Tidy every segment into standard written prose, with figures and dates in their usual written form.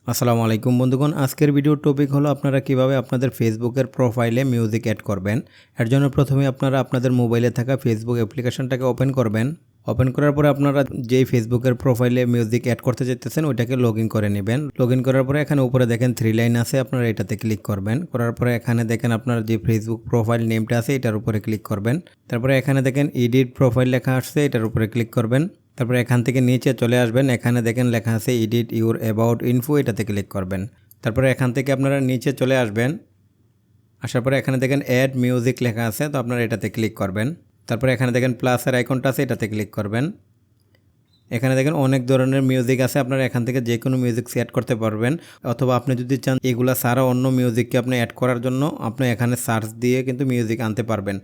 আসসালামু আলাইকুম বন্ধুগণ, আজকের ভিডিওর টপিক হলো আপনারা কিভাবে আপনাদের ফেসবুকের প্রোফাইলে মিউজিক অ্যাড করবেন। এর জন্য প্রথমে আপনারা আপনাদের মোবাইলে থাকা ফেসবুক অ্যাপ্লিকেশনটাকে ওপেন করবেন। ওপেন করার পরে আপনারা যেই ফেসবুকের প্রোফাইলে মিউজিক অ্যাড করতে চাইতেছেন ওইটাকে লগ ইন করে নেবেন। লগ ইন করার পরে এখানে উপরে দেখেন 3 লাইন আছে, আপনারা এটাতে ক্লিক করবেন। করার পরে এখানে দেখেন আপনার যে ফেসবুক প্রোফাইল নেমটা আছে এটার উপরে ক্লিক করবেন। তারপরে এখানে দেখেন এডিট প্রোফাইল লেখা আসছে, এটার উপরে ক্লিক করবেন। তারপরে এখান থেকে নিচে চলে আসবেন, এখানে দেখেন লেখা আছে এডিট ইউর অ্যাবাউট ইনফো, এটাতে ক্লিক করবেন। তারপরে এখান থেকে আপনারা নিচে চলে আসবেন। আসার পরে এখানে দেখেন অ্যাড মিউজিক লেখা আছে, তো আপনারা এটাতে ক্লিক করবেন। তারপরে এখানে দেখেন প্লাসের আইকনটা আছে, এটাতে ক্লিক করবেন। এখানে দেখেন অনেক ধরনের মিউজিক আছে, আপনারা এখান থেকে যে কোনো মিউজিক সেট করতে পারবেন, অথবা আপনি যদি চান এগুলা ছাড়া অন্য মিউজিককে আপনি অ্যাড করার জন্য আপনি এখানে সার্চ দিয়ে কিন্তু মিউজিক আনতে পারবেন।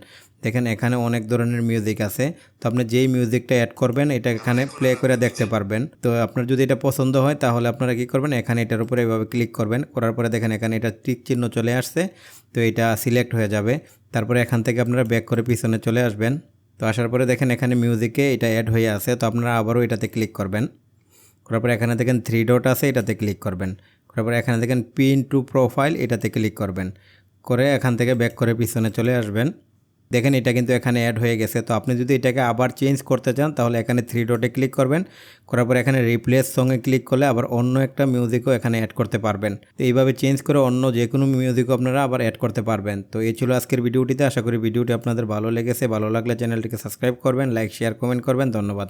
দেখেন এখানে অনেক ধরনের মিউজিক আছে, তো আপনি যেই মিউজিকটা অ্যাড করবেন এটা এখানে প্লে করে দেখতে পারবেন। তো আপনার যদি এটা পছন্দ হয় তাহলে আপনারা কি করবেন, এখানে এটার উপরে এভাবে ক্লিক করবেন। করার পরে দেখেন এখানে এটা টিক চিহ্ন চলে আসছে, তো এটা সিলেক্ট হয়ে যাবে। তারপরে এখান থেকে আপনারা ব্যাক করে পিছনে চলে আসবেন। তো আসার পরে দেখেন এখানে মিউজিকে এটা অ্যাড হয়ে আছে, তো আপনারা আবারও এটাতে ক্লিক করবেন। করার পরে এখানে দেখেন 3 ডট আছে, এটাতে ক্লিক করবেন। করার পরে এখানে দেখেন পিন টু প্রোফাইল, এটাতে ক্লিক করবেন। করে এখান থেকে ব্যাক করে পিছনে চলে আসবেন। দেখেন এটা কিন্তু এখানে অ্যাড হয়ে গেছে। তো আপনি যদি এটাকে আবার চেঞ্জ করতে চান তাহলে এখানে 3 ডটে ক্লিক করবেন। করার পরে এখানে রিপ্লেস সঙ্গে ক্লিক করলে আবার অন্য একটা মিউজিকও এখানে অ্যাড করতে পারবেন। তো এইভাবে চেঞ্জ করে অন্য যে কোনো মিউজিকও আপনারা আবার অ্যাড করতে পারবেন। তো এই ছিল আজকের ভিডিওটিতে। আশা করি ভিডিওটি আপনাদের ভালো লেগেছে। ভালো লাগলে চ্যানেলটিকে সাবস্ক্রাইব করবেন, লাইক শেয়ার কমেন্ট করবেন। ধন্যবাদ।